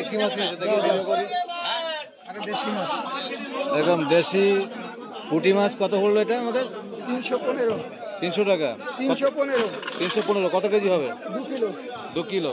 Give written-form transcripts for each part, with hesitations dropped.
কি মাছ নিয়েছে দেখি করি। একদম দেশি পুঁটি মাছ। কত পড়লো এটা আমাদের? 315। 300 টাকা। 315। 315। কত কেজি হবে? 2 কিলো। 2 কিলো।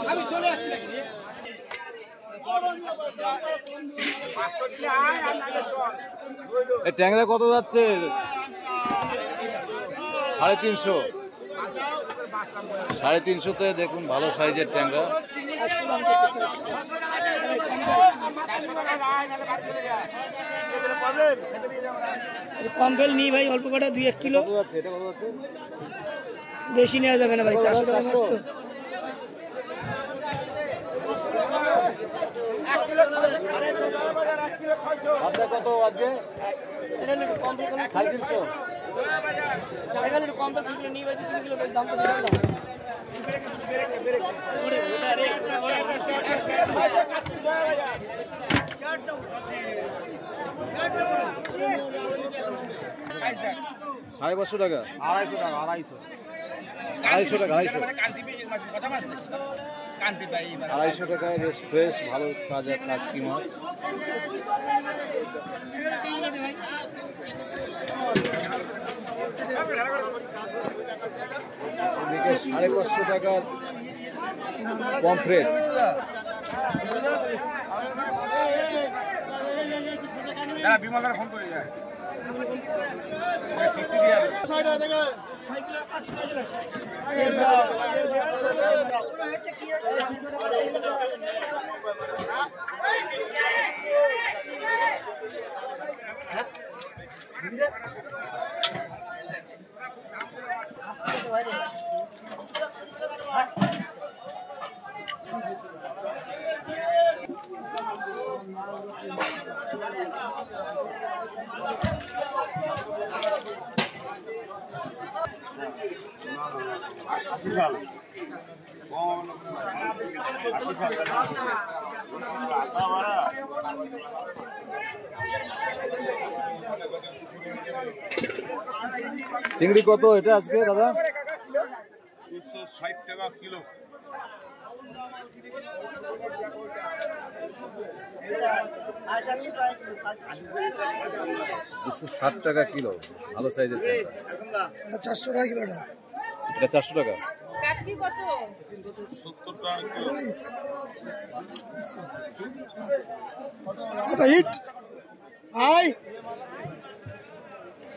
আমি চলে যাচ্ছি। ট্যাংরা কত যাচ্ছে? 350। 350-তে দেখুন ভালো সাইজের ট্যাংরা। কম ফেল নি ভাই, অল্প কটা 2-1 কিলো। এটা কত যাচ্ছে? বেশি নেওয়া যাবে না ভাই, 400 টাকা মাছ তো। কত আজকে? 350। এখানে কম ফেল 2 কিলো নি ভাই, 3 কিলো দাম তো দিলাম না। সাড়ে 500 টাকা। 250 টাকা। 250 টাকা। 250 টাকায় ফ্রেশ ভালো তাজা কাচকি মাছ। এদিকে 550 টাকার পমফ্রেট। বিমানের ফোন করে যায়। চিংড়ি কত এটা আজকে দাদা? 260 টাকা কিলো। $260 টাকা কিলো, ভালো সাইজের। 400 টাকা কিলোটা। এটা 400 টাকা। কাচকি কত? 70 টাকা কিলো। কত হিট? আই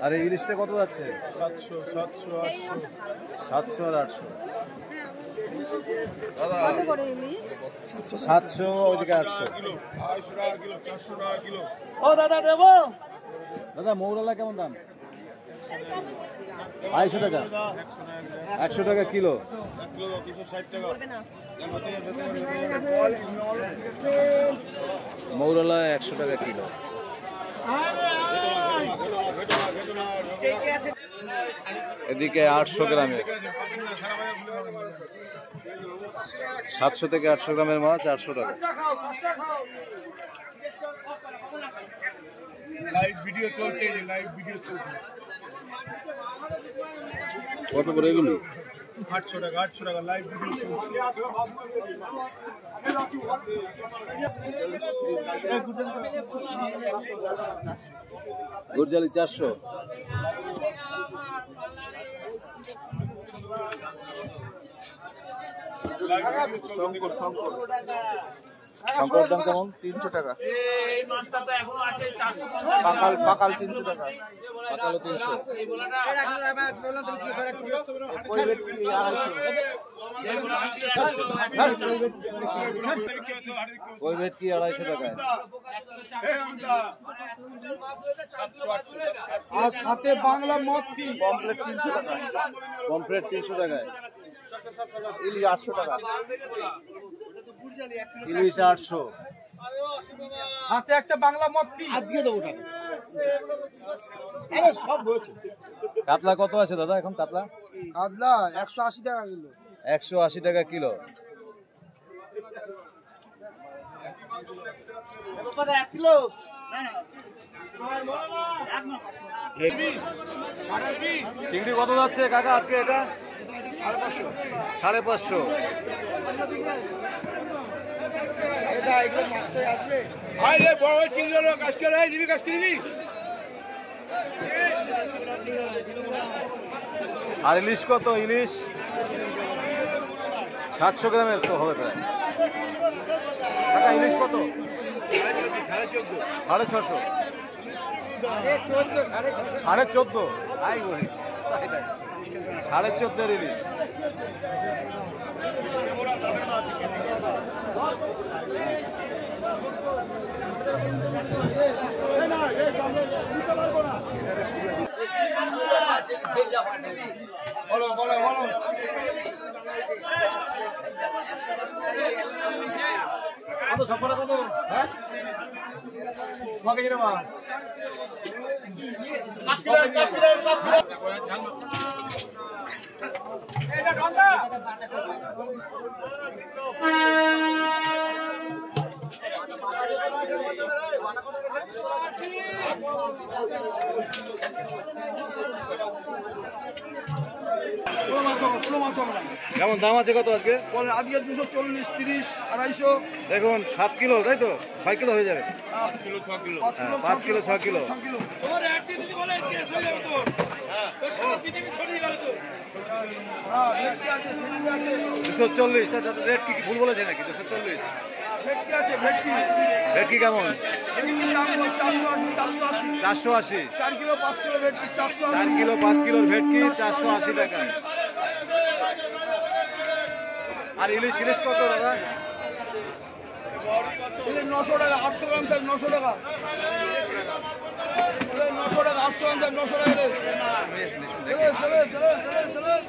আরে ইলিশটা কত যাচ্ছে? 700, 800। 700 আর 800। কত করে ইলিশ? 700, ওইদিকে 800 কিলো। 250 টাকা কিলো। 400 টাকা কিলো। ও দাদা দেবো। দাদা মৌরলা কেমন দাম? 250 টাকা। 100 টাকা কিলো। 1 কিলো 260 টাকা। করবে না। মৌরলা 100 টাকা কিলো। এদিকে 800 গ্রামের, 700 থেকে 800 গ্রামের মাছ 800 টাকা। লাইভ ভিডিও চলছে, লাইভ ভিডিও চলছে। কত করে এগুলো? 800 টাকা। 800 টাকা লাইভ ভিডিও চলছে। গুরজালি 400। লাইভ ভিডিও চলছে। শঙ্কর দাম কেমন? 300 টাকা। পাকাল 300 টাকা। পাকালো 300। ওই ভেট কি 250 টাকায়। আর সাথে বাংলা মদ কি? কমপ্লিট 300 টাকা। পমফ্রেট 300 টাকায়। ইলিশ 800 টাকা। ইলিশ 800। হাতে একটা বাংলা মদ ফ্রি। আজকে দেবো টাকা। আরে সব রয়েছে। কাতলা কত আছে দাদা এখন কাতলা? কাতলা 180 টাকা কিলো। 180 টাকা কিলো। চিংড়ি কত যাচ্ছে কাকা আজকে এটা? 550। এটা এগুলো মাসে আসবে। ভাই রে বড় চিংড়ি হলো কাজ করে দিবি কাজ করে দিবি। আর ইলিশ কত? ইলিশ 700 গ্রামের তো হবে প্রায়। কাকা ইলিশ কত? 650। 14.5? আই বলি 14.5 ইলিশ। বলো বলো বলো। কত সবটা কত? হ্যাঁ? কবে যেতে মা? কাজ করে। এটা ঢঙ্গা। কেমন দাম আছে কত আজকে? আজকে 240, 30, 250। দেখুন 7 কিলো তাই তো? 6 কিলো হয়ে যাবে। 5 কিলো 6 কিলো। তোমার একদিন যদি বলে কেস হয়ে যাবে তো। তো সারা পৃথিবী ছড়িয়ে গেল তো। হ্যাঁ, ভেটকি আছে, ভেটকি আছে। 240। তা রেট কি ভুল বলেছে নাকি? 240। ভেটকি আছে, ভেটকি। ভেটকি কেমন? ভেটকির দাম 480, 480। 480। 4 কিলো 5 কিলো ভেটকি 480। 4 কিলো 5 কিলোর ভেটকি 480 টাকা। আর ইলিশ কত দাদা? ইলিশ 900 টাকা, 800 গ্রাম সাইজ 900 টাকা। ইলিশ 900 টাকা, 800 গ্রাম সাইজ 900 টাকা ইলিশ। ইলিশ।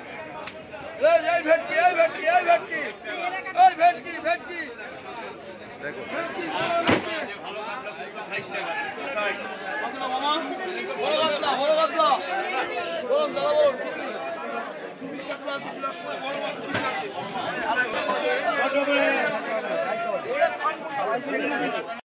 এই ভেটকি, এই ভেটকি, এই ভেটকি। এই ভেটকি, ভেটকি। দেখুন বড় কাতলা, বড় কাতলা। বলুন দাদা বলুন। কাতলা আছে, বড় মাছ আছে।